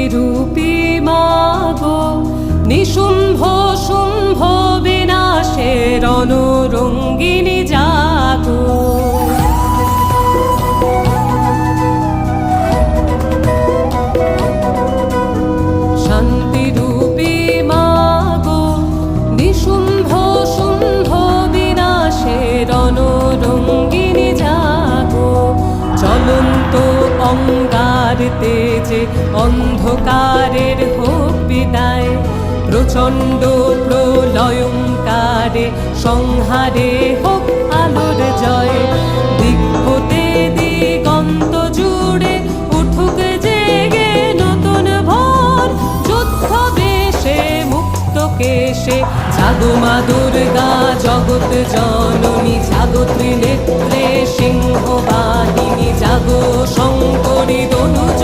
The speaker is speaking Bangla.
শান্তিরূপী মাগো, নিশুম্ভ শুম্ভ বিনাশের রণরঙ্গিনী জাগো। শান্তিরূপী মাগো, নিশুম্ভ শুম্ভ বিনাশের রণরঙ্গিনী জাগো। জ্বলন্ত অঙ্গার তেজে অন্ধকারের হোক বিদায়, প্রচণ্ড প্রলয়ঙ্কারে সংহারে হোক আলোর জয়। দিক হতে দিগন্ত জুড়ে উঠুক জেগে নতুন ভোর, যুদ্ধ বেশে মুক্ত কেশে জাগো মা দুর্গা জগৎ জননী। জাগো ত্রিনেত্রে সিংহ বাহিনী, জাগো শঙ্করী দনুজ